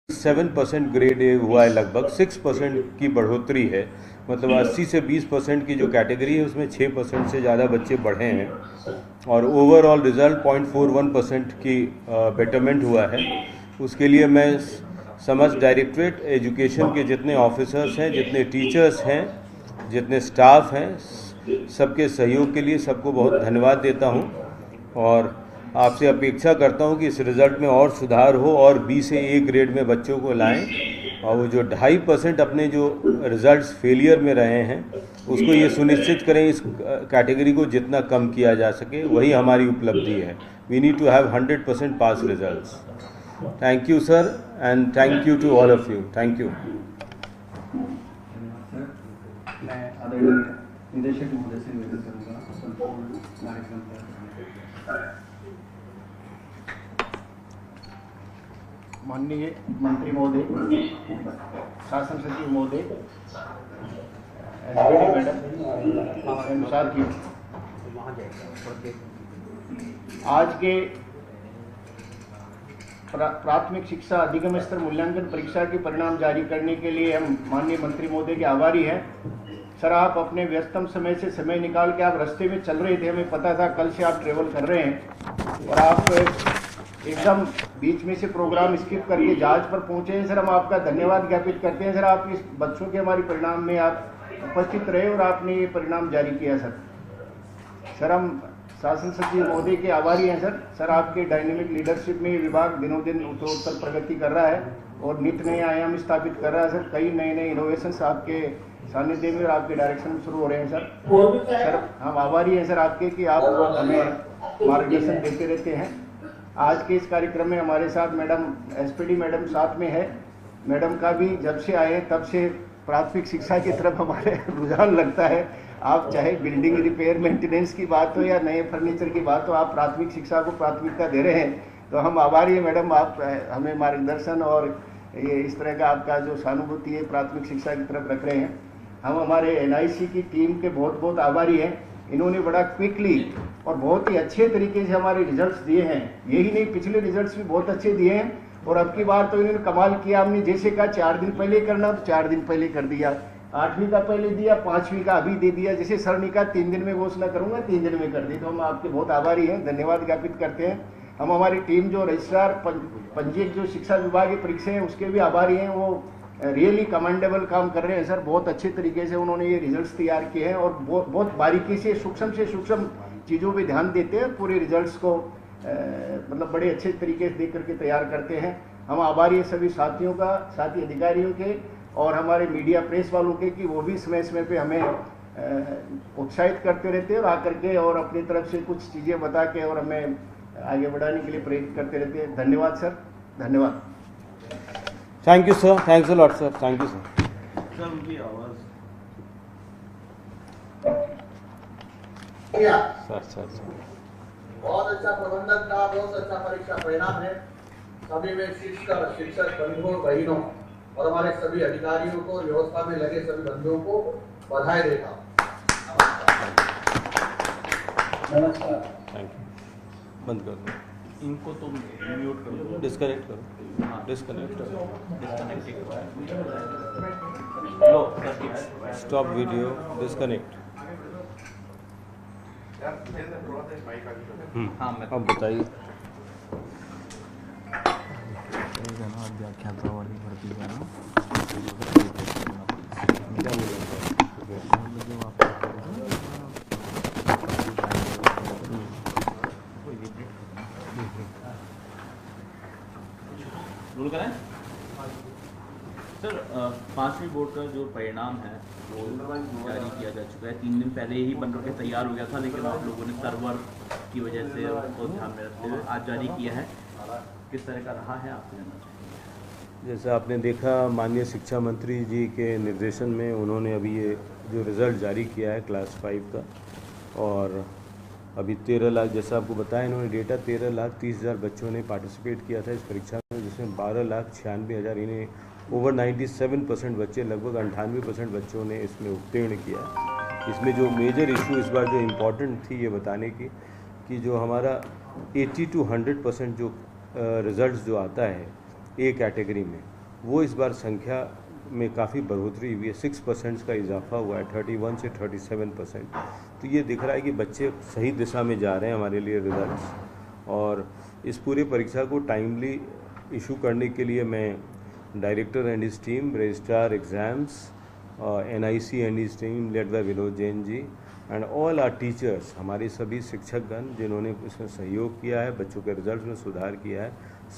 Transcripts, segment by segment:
7% grade A हुआ है, लगभग 6% की बढ़ोतरी है। मतलब 80 से 20% की जो कैटेगरी है उसमें 6% से ज़्यादा बच्चे बढ़े हैं और ओवरऑल रिज़ल्ट 0.41% की बेटरमेंट हुआ है। उसके लिए मैं समस्त डायरेक्टरेट एजुकेशन के जितने ऑफिसर्स हैं, जितने टीचर्स हैं, जितने स्टाफ हैं, सबके सहयोग के लिए सबको बहुत धन्यवाद देता हूं और आपसे अपेक्षा करता हूं कि इस रिज़ल्ट में और सुधार हो और बी से ए ग्रेड में बच्चों को लाएं और वो जो 2.5% अपने जो रिज़ल्ट्स फेलियर में रहे हैं उसको ये सुनिश्चित करें इस कैटेगरी को जितना कम किया जा सके, वही हमारी उपलब्धि है। We need to have 100% pass results. Thank you sir and thank you to all of you. Thank you. मैं आदरणीय निदेशक महोदय से निवेदन करूंगा संपूर्ण कार्यक्रम पर। माननीय मंत्री महोदय, शासन सचिव महोदय, मैडम, साथ ही आज के प्राथमिक शिक्षा अधिगम स्तर मूल्यांकन परीक्षा के परिणाम जारी करने के लिए हम माननीय मंत्री महोदय के आभारी हैं। सर, आप अपने व्यस्तम समय से समय निकाल के आप रास्ते में चल रहे थे, हमें पता था कल से आप ट्रेवल कर रहे हैं और आप एकदम बीच में से प्रोग्राम स्किप करके जहाज पर पहुंचे हैं। सर, हम आपका धन्यवाद ज्ञापित करते हैं। सर, आप इस बच्चों के हमारे परिणाम में आप उपस्थित रहे और आपने ये परिणाम जारी किया। सर, हम शासन सचिव महोदय के आभारी हैं। सर, आपके डायनेमिक लीडरशिप में ये विभाग दिनों दिन उत्तरोत्तर प्रगति कर रहा है और नित नए आयाम स्थापित कर रहा है। सर, कई नए नए इनोवेशंस आपके सानिध्य में और आपके डायरेक्शन में शुरू हो रहे हैं। सर, हम आभारी हैं सर आपके कि आप हमें मार्गदर्शन देते रहते हैं। आज के इस कार्यक्रम में हमारे साथ मैडम एसपीडी मैडम साथ में है। मैडम का भी जब से आए तब से प्राथमिक शिक्षा की तरफ हमारे रुझान लगता है। आप चाहे बिल्डिंग रिपेयर मेंटेनेंस की बात हो या नए फर्नीचर की बात हो, आप प्राथमिक शिक्षा को प्राथमिकता दे रहे हैं, तो हम आभारी हैं मैडम। आप हमें मार्गदर्शन और ये इस तरह का आपका जो सहानुभूति है प्राथमिक शिक्षा की तरफ रख रहे हैं। हम हमारे एनआईसी की टीम के बहुत बहुत आभारी हैं। इन्होंने बड़ा क्विकली और बहुत ही अच्छे तरीके से हमारे रिजल्ट्स दिए हैं। यही नहीं, पिछले रिजल्ट्स भी बहुत अच्छे दिए हैं और अब की बार तो इन्होंने कमाल किया। हमने जैसे कहा 4 दिन पहले करना तो 4 दिन पहले कर दिया, 8वीं का पहले दिया, 5वीं का अभी दे दिया। जैसे सर ने कहा 3 दिन में घोषणा करूंगा, 3 दिन में कर दी। तो हम आपके बहुत आभारी हैं, धन्यवाद ज्ञापित करते हैं। हम हमारी टीम जो रजिस्ट्रार पंजीयक जो शिक्षा विभाग की परीक्षा है उसके भी आभारी हैं। वो रियली कमेंडेबल काम कर रहे हैं सर। बहुत अच्छे तरीके से उन्होंने ये रिजल्ट्स तैयार किए हैं और बहुत बारीकी से सूक्ष्म चीज़ों पे ध्यान देते हैं। पूरे रिजल्ट्स को मतलब बड़े अच्छे तरीके से देख करके तैयार करते हैं। हम आभारी हैं सभी साथियों का, साथी अधिकारियों के और हमारे मीडिया प्रेस वालों के कि वो भी समय समय पे हमें उत्साहित करते रहते हैं और आकर के और अपनी तरफ से कुछ चीज़ें बता के और हमें आगे बढ़ाने के लिए प्रेरित करते रहते हैं। धन्यवाद सर, धन्यवाद। Thank you sir, thanks a lot sir, thank you sir. Sir, उनकी आवाज़ सर बहुत अच्छा प्रबंधन का बहुत अच्छा परीक्षा परिणाम है। सभी में शिक्षक बंधुओं बहनों और हमारे सभी अधिकारियों को, व्यवस्था में लगे सभी बंधुओं को बधाई देता हूँ। नमस्कार। Thank you. बंद कर दो, इनको तो म्यूट कर दो, डिस्कनेक्ट करो। हाँ, डिस्कनेक्ट करो, स्टॉप वीडियो, डिस्कनेक्ट। अब बताइए। रूल करें सर। 5वीं बोर्ड का जो परिणाम है वो जारी किया जा चुका है। 3 दिन पहले ही बन के तैयार हो गया था, लेकिन आप लोगों ने सर्वर की वजह से उसको ध्यान में रखते हुए आज जारी किया है। किस तरह का रहा है आपको जानना चाहिए। जैसा आपने देखा, माननीय शिक्षा मंत्री जी के निर्देशन में उन्होंने अभी ये जो रिज़ल्ट जारी किया है क्लास 5 का, और अभी 13 लाख, जैसा आपको बताया इन्होंने डेटा, 13,30,000 बच्चों ने पार्टिसिपेट किया था इस परीक्षा में, जिसमें 12,96,000 इन्हें ओवर 97% बच्चे, लगभग 98% बच्चों ने इसमें उत्तीर्ण किया। इसमें जो मेजर इशू इस बार जो इम्पोर्टेंट थी ये बताने की कि जो हमारा 80 to 100% जो रिज़ल्ट जो आता है ए कैटेगरी में, वो इस बार संख्या में काफ़ी बढ़ोतरी हुई है, 6% का इजाफा हुआ है, 31 से 37%। तो ये दिख रहा है कि बच्चे सही दिशा में जा रहे हैं हमारे लिए रिजल्ट्स। और इस पूरे परीक्षा को टाइमली इशू करने के लिए मैं director and his team, registrar exams, NIC and his team led by Vinod Jain ji and all our teachers, हमारे सभी शिक्षकगण जिन्होंने इसमें सहयोग किया है, बच्चों के रिजल्ट में सुधार किया है,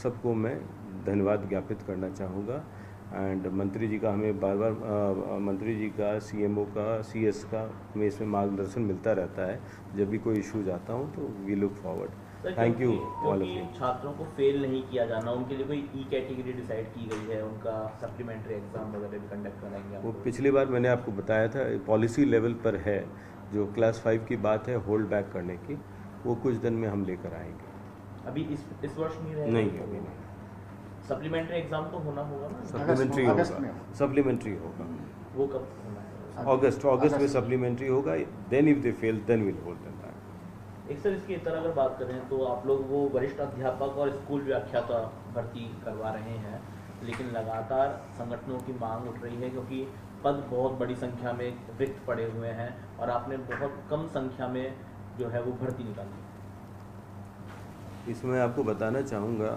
सबको मैं धन्यवाद ज्ञापित करना चाहूँगा। एंड मंत्री जी का हमें बार बार मंत्री जी का, CMO का, CS का हमें इसमें मार्गदर्शन मिलता रहता है जब भी कोई इशूज आता हूँ, तो we look forward. Thank you all of you. छात्रों को फेल नहीं किया जाना, उनके लिए कोई E कैटेगरी डिसाइड की गई है, उनका सप्लीमेंट्री एग्जाम वगैरह भी कंडक्ट कराएंगे आप? वो पिछली बार मैंने आपको बताया था, पॉलिसी लेवल पर है, जो क्लास 5 की बात है होल्ड बैक करने की, वो कुछ दिन में हम लेकर आएंगे। अभी इस वर्ष नहीं रहेगा? नहीं, अभी नहीं। सप्लीमेंट्री एग्जाम तो होना होगा ना? सप्लीमेंट्री होगा, सप्लीमेंट्री होगा। वो कब होना है? अगस्त में सप्लीमेंट्री होगा। Then if they fail then will hold them back. एक सर, इसकी इतर अगर बात करें तो आप लोग वो वरिष्ठ अध्यापक और स्कूल व्याख्याता भर्ती करवा रहे हैं, लेकिन लगातार संगठनों की मांग उठ रही है क्योंकि पद बहुत बड़ी संख्या में रिक्त पड़े हुए हैं और आपने बहुत कम संख्या में जो है वो भर्ती निकाली। इसमें आपको बताना चाहूँगा,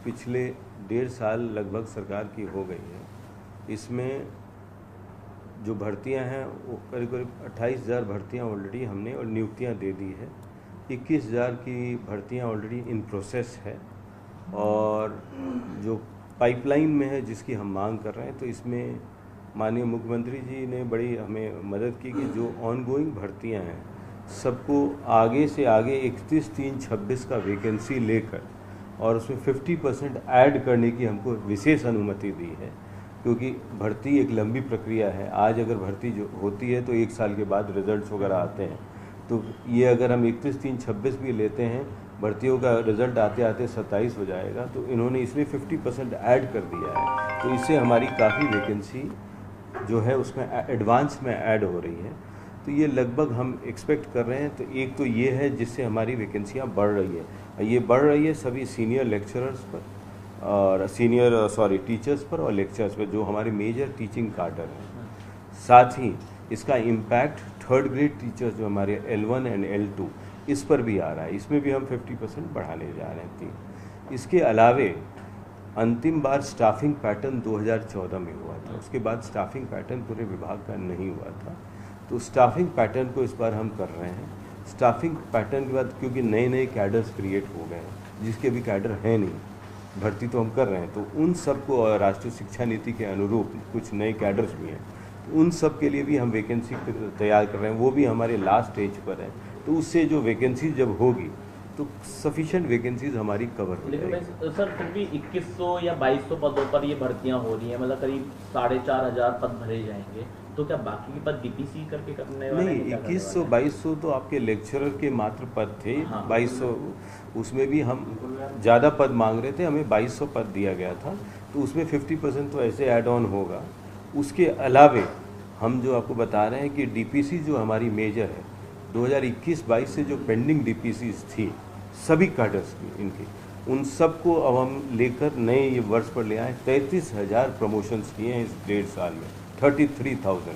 पिछले 1.5 साल लगभग सरकार की हो गई है। इसमें जो भर्तियां हैं वो करीब 28,000 भर्तियां ऑलरेडी हमने और नियुक्तियां दे दी है। 21,000 की भर्तियां ऑलरेडी इन प्रोसेस है और जो पाइपलाइन में है जिसकी हम मांग कर रहे हैं। तो इसमें माननीय मुख्यमंत्री जी ने बड़ी हमें मदद की कि जो ऑनगोइंग भर्तियां हैं सबको आगे से आगे 31/3/26 का वैकेंसी लेकर और उसमें 50% ऐड करने की हमको विशेष अनुमति दी है, क्योंकि भर्ती एक लंबी प्रक्रिया है। आज अगर भर्ती जो होती है तो 1 साल के बाद रिजल्ट्स वगैरह आते हैं, तो ये अगर हम 31/3/26 भी लेते हैं, भर्तियों का रिजल्ट आते आते 27 हो जाएगा, तो इन्होंने इसमें 50% ऐड कर दिया है। तो इससे हमारी काफ़ी वैकेंसी जो है उसमें एडवांस में ऐड हो रही है। तो ये लगभग हम एक्सपेक्ट कर रहे हैं। तो एक तो ये है जिससे हमारी वैकेंसियाँ बढ़ रही है। ये बढ़ रही है सभी सीनियर लेक्चरर्स पर और टीचर्स पर और लेक्चरर्स पर, जो हमारे मेजर टीचिंग कार्डर हैं। साथ ही इसका इम्पैक्ट 3rd ग्रेड टीचर्स जो हमारे L1 एंड L2 इस पर भी आ रहा है। इसमें भी हम 50% बढ़ाने जा रहे हैं। इसके अलावे अंतिम बार स्टाफिंग पैटर्न 2014 में हुआ था, उसके बाद स्टाफिंग पैटर्न पूरे विभाग का नहीं हुआ था। तो स्टाफिंग पैटर्न को इस बार हम कर रहे हैं। स्टाफिंग पैटर्न के बाद क्योंकि नए कैडर्स क्रिएट हो गए हैं, जिसके भी कैडर हैं नहीं, भर्ती तो हम कर रहे हैं, तो उन सबको राष्ट्रीय शिक्षा नीति के अनुरूप कुछ नए कैडर्स भी हैं, तो उन सब के लिए भी हम वैकेंसी तैयार कर रहे हैं। वो भी हमारे लास्ट स्टेज पर है। तो उससे जो वैकेंसी जब होगी तो सफिशिएंट वैकेंसीज हमारी कवर हो जाएगी। लेकिन सर फिर भी 2100 या 2200 पदों पर ये भर्तियां हो रही हैं, मतलब करीब 4,500 पद भरे जाएंगे, तो क्या बाकी के पद DPC करके करने वाले नहीं? 2100-2200 तो आपके लेक्चरर के मात्र पद थे। हाँ। 2200 उसमें भी हम ज़्यादा पद मांग रहे थे, हमें 2200 पद दिया गया था, तो उसमें 50% तो ऐसे ऐड ऑन होगा। उसके अलावे हम जो आपको बता रहे हैं कि DPC जो हमारी मेजर है, 2021-22 से जो पेंडिंग DPCs थी सभी कैडर्स की इनकी, उन सबको अब हम लेकर नए ये वर्ष पर ले आए। 33,000 प्रमोशंस किए हैं इस 1.5 साल में, 33,000।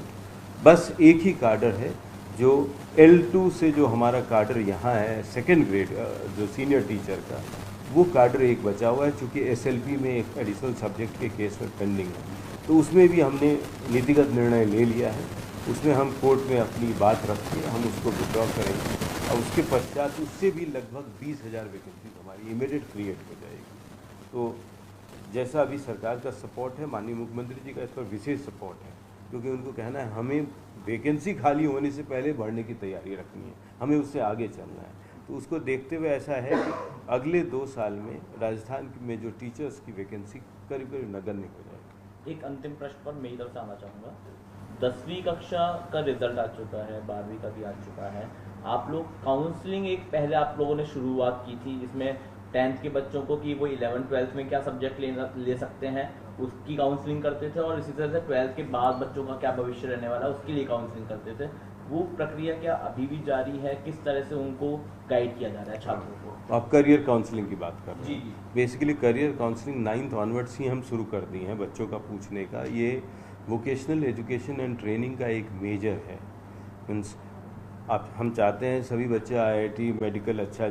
बस एक ही कार्डर है जो L2 से जो हमारा कार्डर यहाँ है 2nd ग्रेड जो सीनियर टीचर का, वो कार्डर एक बचा हुआ है, चूँकि SLP में एक एडिशनल सब्जेक्ट के केस में पेंडिंग है। तो उसमें भी हमने नीतिगत निर्णय ले लिया है। उसमें हम कोर्ट में अपनी बात रख के हम उसको विड्रॉ करेंगे और उसके पश्चात उससे भी लगभग 20,000 वैकेंसी हमारी इमीडिएट क्रिएट हो जाएगी। तो जैसा अभी सरकार का सपोर्ट है, माननीय मुख्यमंत्री जी का इस पर विशेष सपोर्ट है, क्योंकि उनको कहना है हमें वैकेंसी खाली होने से पहले भरने की तैयारी रखनी है, हमें उससे आगे चलना है। तो उसको देखते हुए ऐसा है कि अगले 2 साल में राजस्थान में जो टीचर्स की वैकेंसी करीब करीब नगण्य हो जाएगी। एक अंतिम प्रश्न पर मेरी तरफ से आना चाहूँगा। 10वीं कक्षा का रिजल्ट आ चुका है, 12वीं का भी आ चुका है। आप लोग काउंसलिंग एक पहले आप लोगों ने शुरुआत की थी, जिसमें 10th के बच्चों को कि वो 11th 12th में क्या सब्जेक्ट ले सकते हैं उसकी काउंसलिंग करते थे, और इसी तरह से 12th के बाद बच्चों का क्या भविष्य रहने वाला है उसके लिए काउंसलिंग करते थे। वो प्रक्रिया क्या अभी भी जारी है? किस तरह से उनको गाइड किया जा रहा है छात्रों को? आप करियर काउंसलिंग की बात कर रहे जी हैं। जी। Basically career counselling 9th onwards ही हम शुरू कर दी हैं बच्चों का पूछने का। ये वोकेशनल एजुकेशन एंड ट्रेनिंग का एक मेजर है। मीन्स आप हम चाहते हैं सभी बच्चे IIT मेडिकल अच्छा